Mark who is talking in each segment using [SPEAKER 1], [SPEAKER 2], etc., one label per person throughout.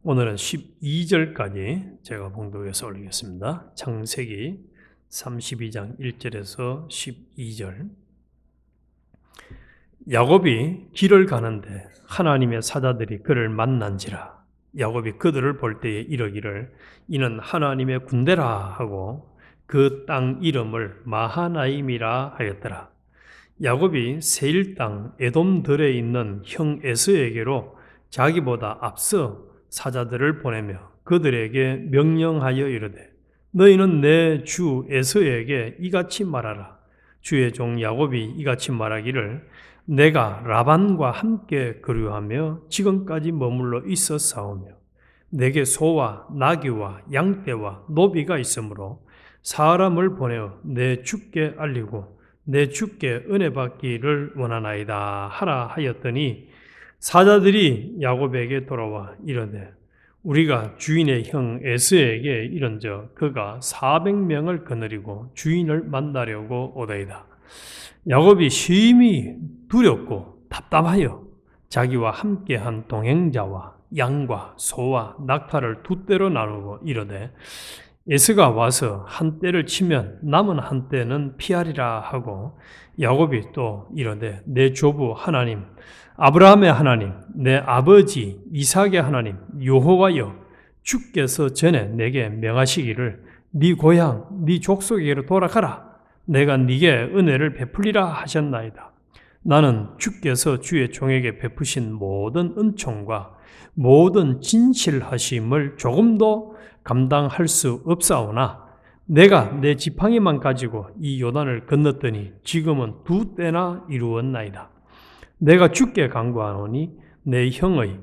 [SPEAKER 1] 오늘은 12절까지 제가 봉독해서 올리겠습니다. 창세기 32장 1절에서 12절. 야곱이 길을 가는데 하나님의 사자들이 그를 만난지라. 야곱이 그들을 볼 때에 이르기를 이는 하나님의 군대라 하고 그 땅 이름을 마하나임이라 하였더라. 야곱이 세일 땅 에돔들에 있는 형 에서에게로 자기보다 앞서 사자들을 보내며 그들에게 명령하여 이르되 너희는 내 주 에서에게 이같이 말하라. 주의 종 야곱이 이같이 말하기를 내가 라반과 함께 거류하며 지금까지 머물러 있었사오며 내게 소와 나귀와 양떼와 노비가 있으므로 사람을 보내어 내 주께 알리고 내 주께 은혜 받기를 원하나이다 하라 하였더니 사자들이 야곱에게 돌아와 이르되 우리가 주인의 형 에스에게 이른적 그가 400명을 거느리고 주인을 만나려고 오다이다. 야곱이 심히 두렵고 답답하여 자기와 함께한 동행자와 양과 소와 낙타를 두 떼로 나누고 이르되 에스가 와서 한 떼를 치면 남은 한 떼는 피하리라 하고 야곱이 또 이르되 내 조부 하나님 아브라함의 하나님 내 아버지 이삭의 하나님 여호와여 주께서 전에 내게 명하시기를 네 고향 네 족속에게로 돌아가라 내가 네게 은혜를 베풀리라 하셨나이다. 나는 주께서 주의 종에게 베푸신 모든 은총과 모든 진실하심을 조금도 감당할 수 없사오나 내가 내 지팡이만 가지고 이 요단을 건넜더니 지금은 두 때나 이루었나이다. 내가 주께 간구하노니 내 형의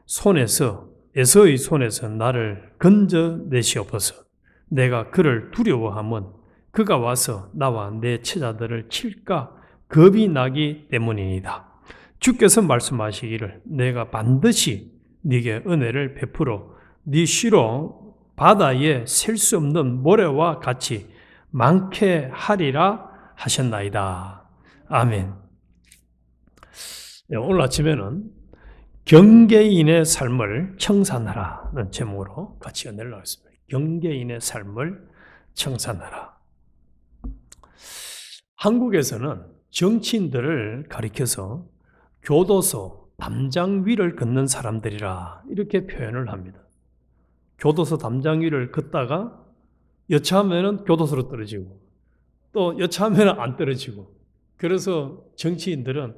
[SPEAKER 1] 손에서 에서의 손에서 나를 건져내시옵소서. 내가 그를 두려워함은 그가 와서 나와 내 처자들을 칠까 겁이 나기 때문이니이다. 주께서 말씀하시기를 내가 반드시 네게 은혜를 베풀어 네 씨로 바다에 셀 수 없는 모래와 같이 많게 하리라 하셨나이다. 아멘. 오늘 아침에는 경계인의 삶을 청산하라는 제목으로 같이 연애를 하겠습니다. 경계인의 삶을 청산하라. 한국에서는 정치인들을 가리켜서 교도소 담장 위를 걷는 사람들이라 이렇게 표현을 합니다. 교도소 담장 위를 걷다가 여차하면 교도소로 떨어지고 또 여차하면 안 떨어지고 그래서 정치인들은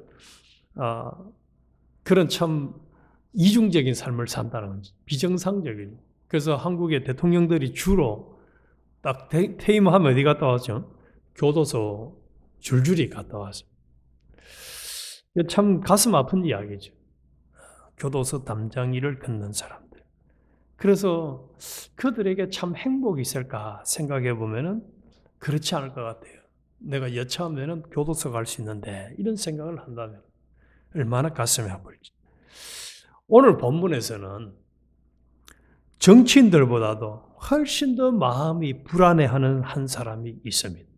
[SPEAKER 1] 그런 참 이중적인 삶을 산다는 거죠. 비정상적인. 그래서 한국의 대통령들이 주로 딱 퇴임하면 어디 갔다 왔죠? 교도소 줄줄이 갔다 왔어요. 참 가슴 아픈 이야기죠. 교도소 담장 위를 걷는 사람들. 그래서 그들에게 참 행복이 있을까 생각해 보면은 그렇지 않을 것 같아요. 내가 여차하면은 교도소 갈 수 있는데 이런 생각을 한다면 얼마나 가슴이 아플지. 오늘 본문에서는 정치인들보다도 훨씬 더 마음이 불안해하는 한 사람이 있습니다.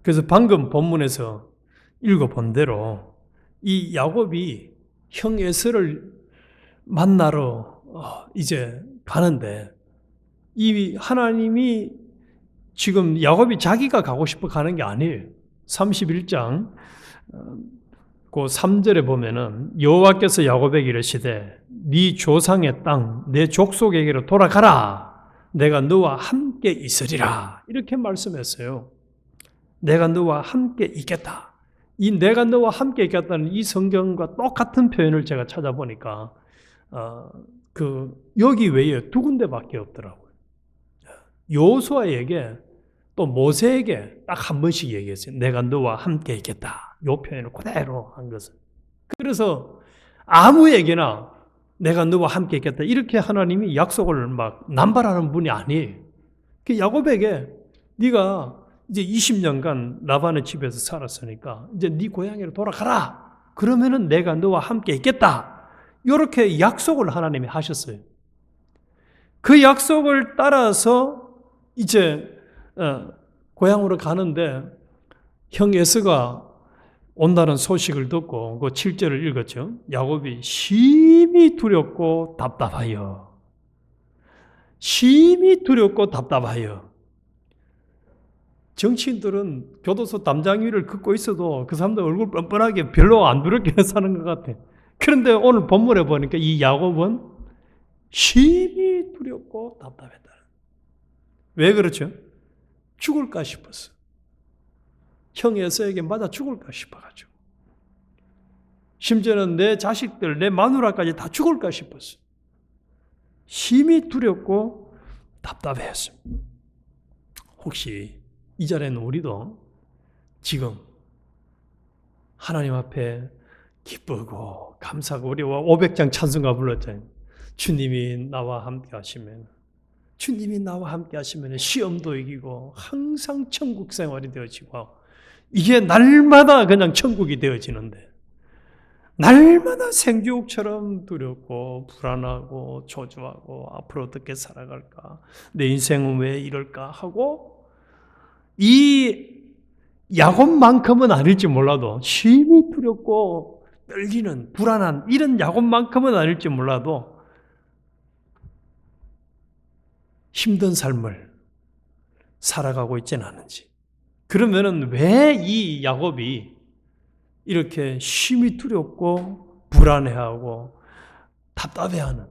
[SPEAKER 1] 그래서 방금 본문에서 읽어본 대로 이 야곱이 형 에서를 만나러 이제 가는데 이 하나님이 지금 야곱이 자기가 가고 싶어 가는 게 아니에요. 31장 그 3절에 보면은 여호와께서 야곱에게 이르시되 네 조상의 땅 내 족속에게로 돌아가라. 내가 너와 함께 있으리라. 이렇게 말씀했어요. 내가 너와 함께 있겠다. 이 내가 너와 함께 있겠다는 이 성경과 똑같은 표현을 제가 찾아보니까 여기 외에 두 군데밖에 없더라고요. 여호수아에게 또 모세에게 딱 한 번씩 얘기했어요. 내가 너와 함께 있겠다. 이 표현을 그대로 한 것은. 그래서 아무에게나 내가 너와 함께 있겠다. 이렇게 하나님이 약속을 막 남발하는 분이 아니에요. 그 야곱에게 네가 이제 20년간 라반의 집에서 살았으니까 이제 네 고향으로 돌아가라. 그러면은 내가 너와 함께 있겠다. 이렇게 약속을 하나님이 하셨어요. 그 약속을 따라서 이제 고향으로 가는데 형 에서가 온다는 소식을 듣고 그 7절을 읽었죠. 야곱이 심히 두렵고 답답하여. 심히 두렵고 답답하여. 정치인들은 교도소 담장 위를 긋고 있어도 그 사람들 얼굴 뻔뻔하게 별로 안 두렵게 사는 것 같아. 그런데 오늘 본문에 보니까 이 야곱은 심히 두렵고 답답했다. 왜 그렇죠? 죽을까 싶었어. 형 에서에게 맞아 죽을까 싶어가지고. 심지어는 내 자식들, 내 마누라까지 다 죽을까 싶었어. 심히 두렵고 답답했습니다. 혹시 이 자리에는 우리도 지금 하나님 앞에 기쁘고 감사하고 우리 500장 찬송가 불렀잖아요. 주님이 나와 함께 하시면 시험도 이기고 항상 천국 생활이 되어지고 이게 날마다 그냥 천국이 되어지는데 날마다 생지옥처럼 두렵고 불안하고 초조하고 앞으로 어떻게 살아갈까, 내 인생은 왜 이럴까 하고 이 야곱만큼은 아닐지 몰라도 심히 두렵고 떨리는 불안한 이런 야곱만큼은 아닐지 몰라도 힘든 삶을 살아가고 있지는 않은지, 그러면은 왜 이 야곱이 이렇게 심히 두렵고 불안해하고 답답해하는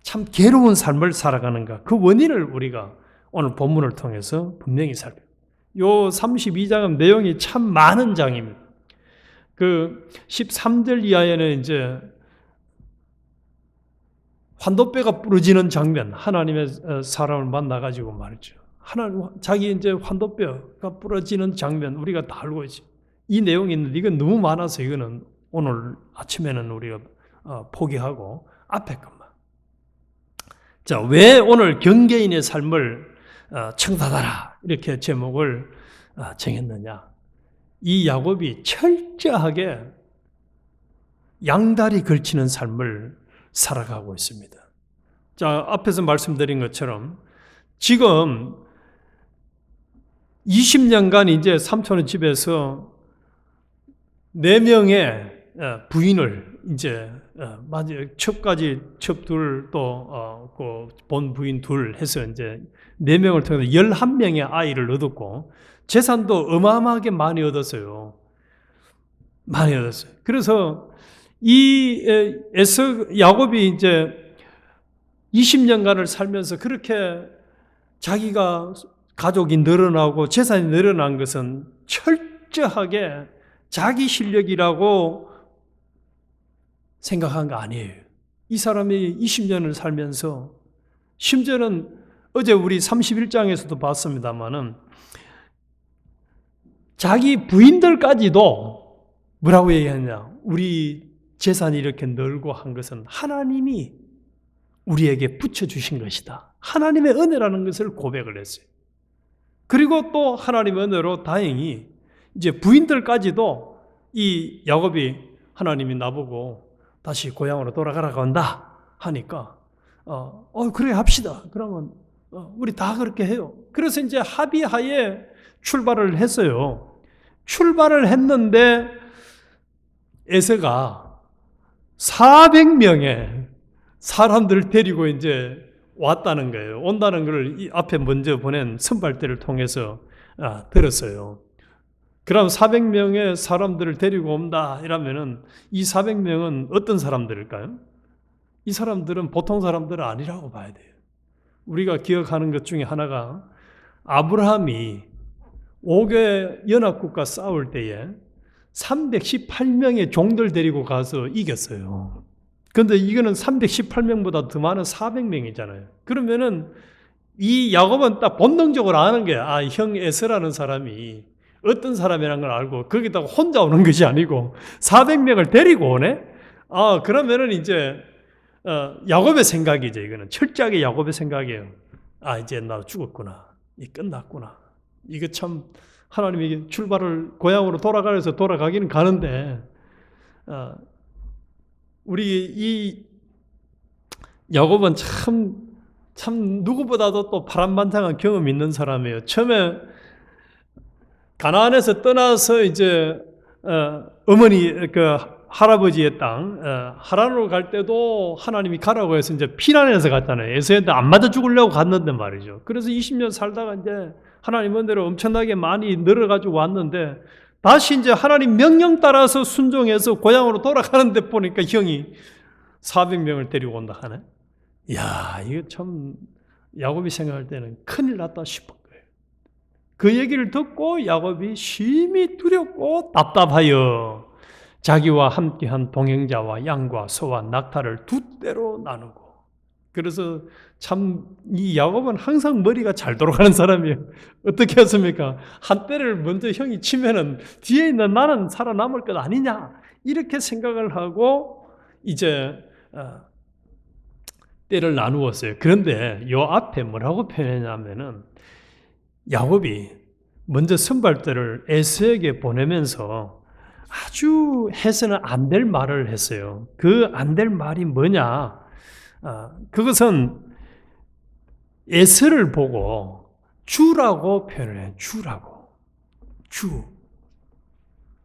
[SPEAKER 1] 참 괴로운 삶을 살아가는가, 그 원인을 우리가 오늘 본문을 통해서 분명히 살펴요. 32장은 내용이 참 많은 장입니다. 그 13절 이하에는 이제 환도뼈가 부러지는 장면, 하나님의 사람을 만나가지고 말이죠. 자기 이제 환도뼈가 부러지는 장면, 우리가 다 알고 있죠. 이 내용이 있는데 이건 너무 많아서 이거는 오늘 아침에는 우리가 포기하고 앞에 것만. 자, 왜 오늘 경계인의 삶을 청산하라 이렇게 제목을 정했느냐? 이 야곱이 철저하게 양다리 걸치는 삶을 살아가고 있습니다. 자, 앞에서 말씀드린 것처럼 지금 20년간 이제 삼촌의 집에서 4명의 부인을 이제 첩까지 첩 둘 또 본 부인 둘 해서 이제 4명을 통해서 11명의 아이를 얻었고 재산도 어마어마하게 많이 얻었어요. 많이 얻었어요. 그래서 이 야곱이 이제 20년간을 살면서 그렇게 자기가 가족이 늘어나고 재산이 늘어난 것은 철저하게 자기 실력이라고 생각한 거 아니에요. 이 사람이 20년을 살면서 심지어는 어제 우리 31장에서도 봤습니다마는 자기 부인들까지도 뭐라고 얘기했냐? 우리 재산이 이렇게 늘고 한 것은 하나님이 우리에게 붙여주신 것이다. 하나님의 은혜라는 것을 고백을 했어요. 그리고 또 하나님의 은혜로 다행히 이제 부인들까지도 이 야곱이 하나님이 나보고 다시 고향으로 돌아가라고 한다 하니까 그래 합시다. 그러면 우리 다 그렇게 해요. 그래서 이제 합의하에 출발을 했어요. 출발을 했는데 에서가 400명의 사람들을 데리고 이제 왔다는 거예요. 온다는 걸 이 앞에 먼저 보낸 선발대를 통해서 들었어요. 그럼 400명의 사람들을 데리고 온다 이러면은 이 400명은 어떤 사람들일까요? 이 사람들은 보통 사람들은 아니라고 봐야 돼요. 우리가 기억하는 것 중에 하나가 아브라함이 5개 연합국과 싸울 때에 318명의 종들 데리고 가서 이겼어요. 그런데 이거는 318명보다 더 많은 400명이잖아요. 그러면은 이 야곱은 딱 본능적으로 아는 게 형 에서라는 사람이 어떤 사람이라는 걸 알고 거기다가 혼자 오는 것이 아니고 400명을 데리고 오네? 그러면은 이제 야곱의 생각이죠. 이거는 철저하게 야곱의 생각이에요. 이제 나 죽었구나. 이 끝났구나. 이거 참 하나님이 출발을 고향으로 돌아가서 돌아가기는 가는데 우리 이 야곱은 참 누구보다도 또 파란만장한 경험이 있는 사람이에요. 처음에 가나안에서 떠나서 이제 어머니 그 할아버지의 땅 하란으로 갈 때도 하나님이 가라고 해서 이제 피난해서 갔잖아요. 에서한테 안 맞아 죽으려고 갔는데 말이죠. 그래서 20년 살다가 이제 하나님 은혜로 엄청나게 많이 늘어가지고 왔는데 다시 이제 하나님 명령 따라서 순종해서 고향으로 돌아가는데 보니까 형이 400명을 데리고 온다 하네. 이야, 이거 참 야곱이 생각할 때는 큰일 났다 싶은 거예요. 그 얘기를 듣고 야곱이 심히 두렵고 답답하여 자기와 함께한 동행자와 양과 소와 낙타를 두 떼로 나누고, 그래서 참 이 야곱은 항상 머리가 잘 돌아가는 사람이에요. 어떻게 했습니까? 한 떼를 먼저 형이 치면은 뒤에 있는 나는 살아남을 것 아니냐 이렇게 생각을 하고 이제 떼를 나누었어요. 그런데 요 앞에 뭐라고 표현했냐면은 야곱이 먼저 선발대를 에서에게 보내면서 아주 해서는 안 될 말을 했어요. 그 안 될 말이 뭐냐? 그것은 에서를 보고 주라고 표현을 해요. 주라고. 주.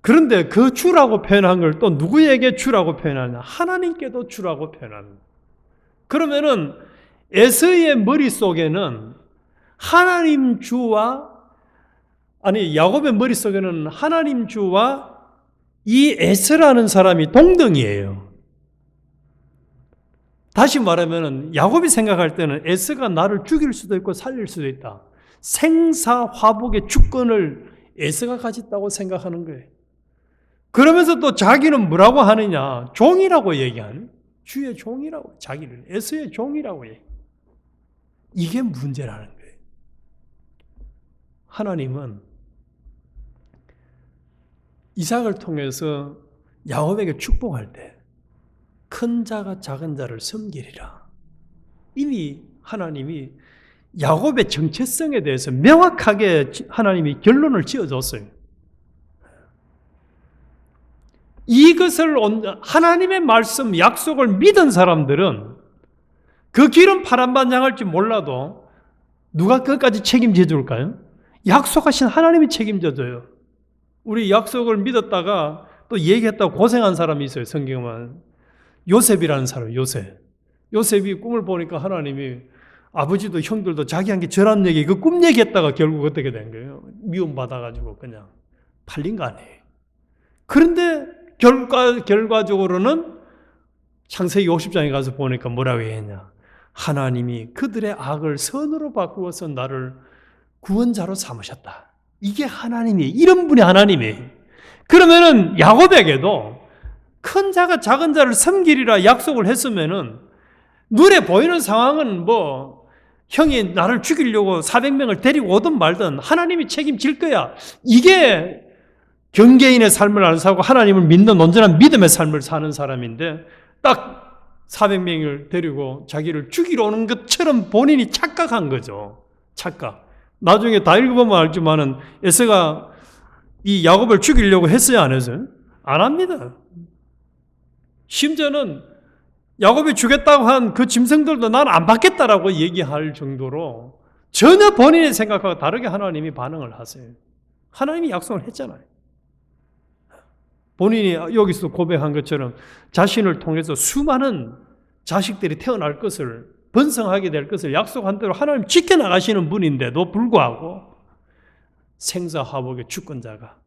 [SPEAKER 1] 그런데 그 주라고 표현한 걸 또 누구에게 주라고 표현하냐? 하나님께도 주라고 표현하는. 그러면은 에서의 머릿속에는 하나님 주와 야곱의 머릿속에는 하나님 주와 이 에서라는 사람이 동등이에요. 다시 말하면 야곱이 생각할 때는 에서가 나를 죽일 수도 있고 살릴 수도 있다. 생사화복의 주권을 에서가 가졌다고 생각하는 거예요. 그러면서 또 자기는 뭐라고 하느냐? 종이라고 얘기하는, 주의 종이라고, 자기를 에서의 종이라고 얘기해요. 이게 문제라는 거예요. 하나님은 이삭을 통해서 야곱에게 축복할 때 큰 자가 작은 자를 섬기리라. 이미 하나님이 야곱의 정체성에 대해서 명확하게 하나님이 결론을 지어줬어요. 이것을 하나님의 말씀, 약속을 믿은 사람들은 그 길은 파란반장할지 몰라도 누가 끝까지 책임져 줄까요? 약속하신 하나님이 책임져 줘요. 우리 약속을 믿었다가 또 얘기했다고 고생한 사람이 있어요. 성경은 요셉이라는 사람, 요셉이 꿈을 보니까 하나님이 아버지도 형들도 자기한테 절한 얘기, 그 꿈 얘기했다가 결국 어떻게 된 거예요? 미움받아가지고 그냥 팔린 거 아니에요. 그런데 결과적으로는 창세기 50장에 가서 보니까 뭐라고 했냐? 하나님이 그들의 악을 선으로 바꾸어서 나를 구원자로 삼으셨다. 이게 하나님이에요. 이런 분이 하나님이에요. 그러면은 야곱에게도 큰 자가 작은 자를 섬기리라 약속을 했으면은 눈에 보이는 상황은 뭐 형이 나를 죽이려고 400명을 데리고 오든 말든 하나님이 책임질 거야. 이게 경계인의 삶을 안 사고 하나님을 믿는 온전한 믿음의 삶을 사는 사람인데 딱 400명을 데리고 자기를 죽이러 오는 것처럼 본인이 착각한 거죠. 착각. 나중에 다 읽어보면 알지만은 에서가 이 야곱을 죽이려고 했어요, 안 했어요? 안 합니다. 심지어는 야곱이 주겠다고 한 그 짐승들도 난 안 받겠다라고 얘기할 정도로 전혀 본인의 생각하고 다르게 하나님이 반응을 하세요. 하나님이 약속을 했잖아요. 본인이 여기서 고백한 것처럼 자신을 통해서 수많은 자식들이 태어날 것을, 번성하게 될 것을 약속한 대로 하나님 지켜나가시는 분인데도 불구하고 생사화복의 주권자가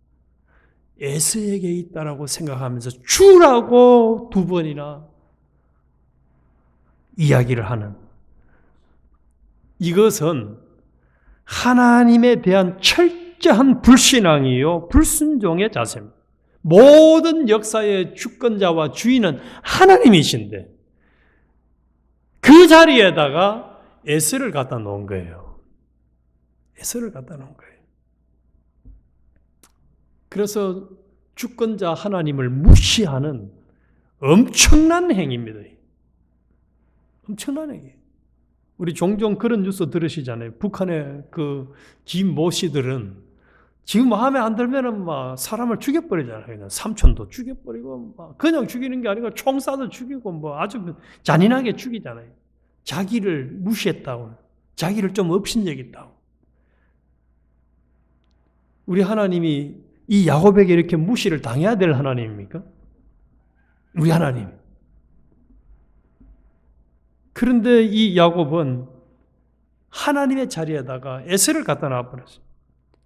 [SPEAKER 1] 에서에게 있다라고 생각하면서 주라고 두 번이나 이야기를 하는, 이것은 하나님에 대한 철저한 불신앙이요 불순종의 자세입니다. 모든 역사의 주권자와 주인은 하나님이신데 그 자리에다가 에서를 갖다 놓은 거예요. 에서를 갖다 놓은 거예요. 그래서 주권자 하나님을 무시하는 엄청난 행위입니다. 엄청난 행위. 우리 종종 그런 뉴스 들으시잖아요. 북한의 그 김모 씨들은 지금 마음에 안 들면은 막 사람을 죽여버리잖아요. 그냥 삼촌도 죽여버리고, 막 그냥 죽이는 게 아니고 총 쏴도 죽이고, 뭐 아주 잔인하게 죽이잖아요. 자기를 무시했다고, 자기를 좀 업신여겼다고. 우리 하나님이 이 야곱에게 이렇게 무시를 당해야 될 하나님입니까? 우리 하나님. 그런데 이 야곱은 하나님의 자리에다가 에서를 갖다 놔버렸어요.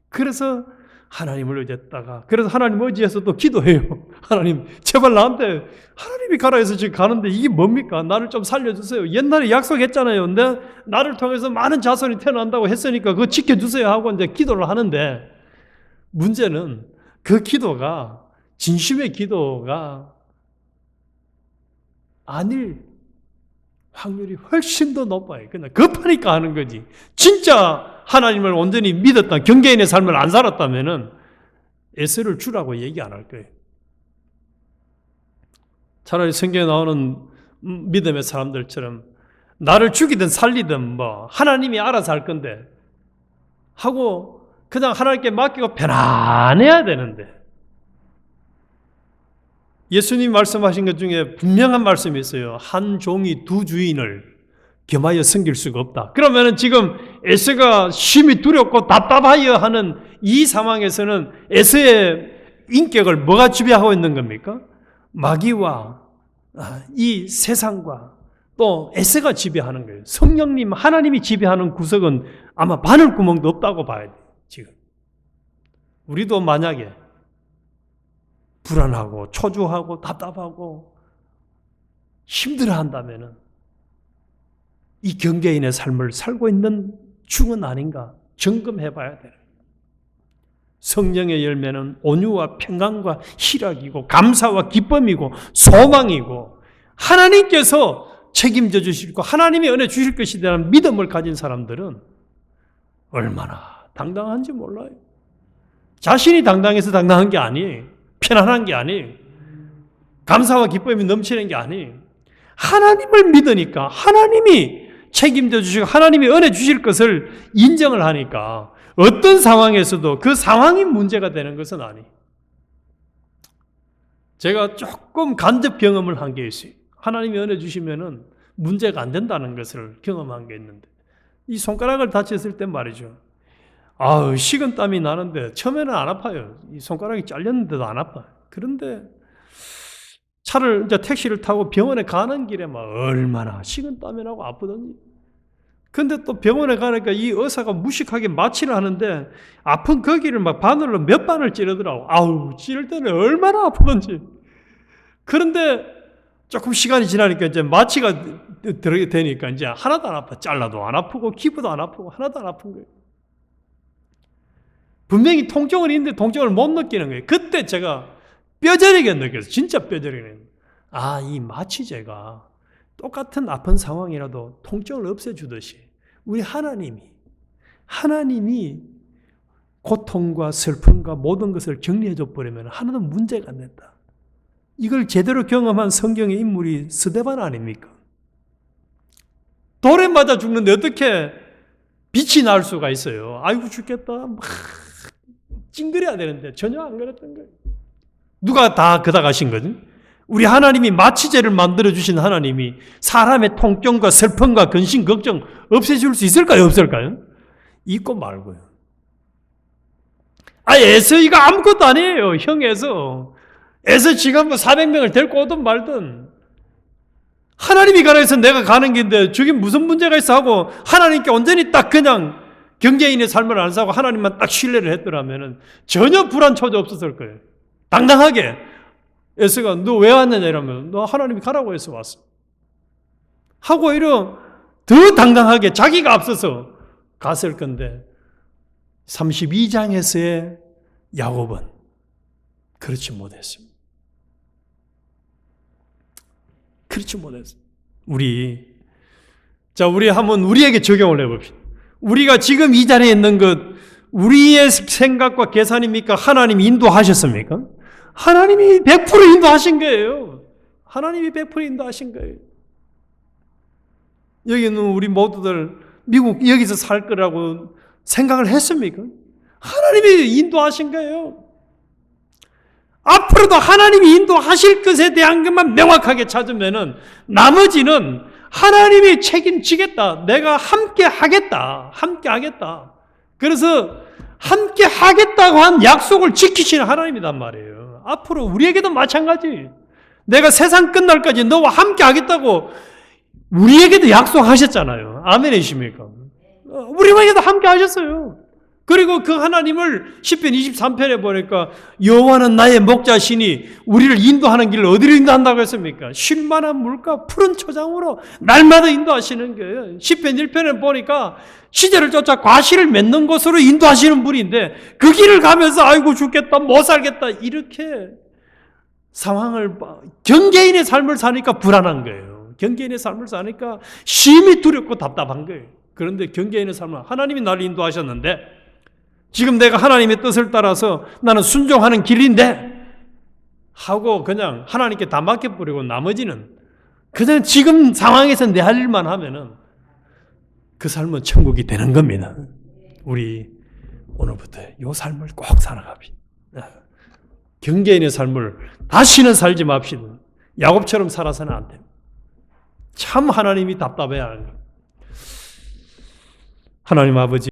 [SPEAKER 1] 그래서 하나님을 의지했다가, 그래서 하나님 의지해서 또 기도해요. 하나님, 제발 나한테, 하나님이 가라 해서 지금 가는데 이게 뭡니까? 나를 좀 살려주세요. 옛날에 약속했잖아요. 나를 통해서 많은 자손이 태어난다고 했으니까 그거 지켜주세요 하고 이제 기도를 하는데, 문제는 그 기도가, 진심의 기도가 아닐 확률이 훨씬 더 높아요. 그냥 급하니까 하는 거지. 진짜 하나님을 온전히 믿었다, 경계인의 삶을 안 살았다면은 에서를 주라고 얘기 안 할 거예요. 차라리 성경에 나오는 믿음의 사람들처럼 나를 죽이든 살리든 뭐 하나님이 알아서 할 건데 하고 그냥 하나님께 맡기고 편안해야 되는데, 예수님 말씀하신 것 중에 분명한 말씀이 있어요. 한 종이 두 주인을 겸하여 섬길 수가 없다. 그러면은 지금 에서가 심히 두렵고 답답하여 하는 이 상황에서는 에서의 인격을 뭐가 지배하고 있는 겁니까? 마귀와 이 세상과 또 에서가 지배하는 거예요. 성령님, 하나님이 지배하는 구석은 아마 바늘구멍도 없다고 봐야 돼요. 지금 우리도 만약에 불안하고 초조하고 답답하고 힘들어한다면은 이 경계인의 삶을 살고 있는 중은 아닌가 점검해 봐야 돼요. 성령의 열매는 온유와 평강과 희락이고 감사와 기쁨이고 소망이고 하나님께서 책임져 주시고 하나님이 은혜 주실 것에 대한 믿음을 가진 사람들은 얼마나 당당한지 몰라요. 자신이 당당해서 당당한 게 아니에요. 편안한 게 아니에요. 감사와 기쁨이 넘치는 게 아니에요. 하나님을 믿으니까 하나님이 책임져 주시고 하나님이 은혜 주실 것을 인정을 하니까 어떤 상황에서도 그 상황이 문제가 되는 것은 아니에요. 제가 조금 간접 경험을 한 게 있어요. 하나님이 은혜 주시면은 문제가 안 된다는 것을 경험한 게 있는데, 이 손가락을 다쳤을 때 말이죠. 식은땀이 나는데 처음에는 안 아파요. 이 손가락이 잘렸는데도 안 아파요. 그런데 택시를 타고 병원에 가는 길에 막 얼마나 식은땀이 나고 아프더니, 근데 또 병원에 가니까 이 의사가 무식하게 마취를 하는데 아픈 거기를 막 바늘로 몇 반을 찌르더라고. 찌를 때는 얼마나 아프던지. 그런데 조금 시간이 지나니까 이제 마취가 되니까 이제 하나도 안 아파. 잘라도 안 아프고 기부도 안 아프고 하나도 안 아픈 거예요. 분명히 통증은 있는데 통증을 못 느끼는 거예요. 그때 제가 뼈저리게 느꼈어요. 진짜 뼈저리게. 이 마취제가 똑같은 아픈 상황이라도 통증을 없애주듯이 우리 하나님이 고통과 슬픔과 모든 것을 정리해줘 버리면 하나도 문제가 안 된다. 이걸 제대로 경험한 성경의 인물이 스데반 아닙니까? 돌에 맞아 죽는데 어떻게 빛이 날 수가 있어요? 아이고 죽겠다. 막 찡그려야 되는데 전혀 안 그랬던 거예요. 누가 다 그다 가신 거지? 우리 하나님이 마취제를 만들어주신 하나님이 사람의 통증과 슬픔과 근심, 걱정 없애줄 수 있을까요? 없을까요? 있고 말고요. 에서이가 아무것도 아니에요. 형 에서 지금 400명을 데리고 오든 말든 하나님이 가라 해서 내가 가는 길인데 저게 무슨 문제가 있어 하고 하나님께 온전히 딱 그냥 경계인의 삶을 안 사고 하나님만 딱 신뢰를 했더라면 전혀 불안 초조 없었을 거예요. 당당하게 에서가 너 왜 왔느냐 이러면 너 하나님이 가라고 해서 왔어 하고 이러 더 당당하게 자기가 앞서서 갔을 건데 32장에서의 야곱은 그렇지 못했습니다. 그렇지 못했어요. 우리 한번 우리에게 적용을 해봅시다. 우리가 지금 이 자리에 있는 것 우리의 생각과 계산입니까? 하나님이 인도하셨습니까? 하나님이 100% 인도하신 거예요. 하나님이 100% 인도하신 거예요. 여기는 우리 모두들 미국 여기서 살 거라고 생각을 했습니까? 하나님이 인도하신 거예요. 앞으로도 하나님이 인도하실 것에 대한 것만 명확하게 찾으면은 나머지는 하나님이 책임지겠다. 내가 함께 하겠다. 그래서 함께 하겠다고 한 약속을 지키시는 하나님이란 말이에요. 앞으로 우리에게도 마찬가지. 내가 세상 끝날까지 너와 함께 하겠다고 우리에게도 약속하셨잖아요. 아멘이십니까? 우리에게도 함께 하셨어요. 그리고 그 하나님을 시편 23편에 보니까 여호와는 나의 목자시니 우리를 인도하는 길을 어디로 인도한다고 했습니까? 쉴만한 물가 푸른 초장으로 날마다 인도하시는 거예요. 시편 1편에 보니까 시절을 쫓아 과실을 맺는 곳으로 인도하시는 분인데 그 길을 가면서 아이고 죽겠다 못 살겠다 이렇게 상황을 경계인의 삶을 사니까 불안한 거예요. 경계인의 삶을 사니까 심히 두렵고 답답한 거예요. 그런데 경계인의 삶은 하나님이 나를 인도하셨는데 지금 내가 하나님의 뜻을 따라서 나는 순종하는 길인데 하고 그냥 하나님께 다 맡겨버리고 나머지는 그냥 지금 상황에서 내 할 일만 하면은 그 삶은 천국이 되는 겁니다. 우리 오늘부터 이 삶을 꼭 살아갑시다. 경계인의 삶을 다시는 살지 맙시다. 야곱처럼 살아서는 안 됩니다. 참 하나님이 답답해하는 거예요. 하나님 아버지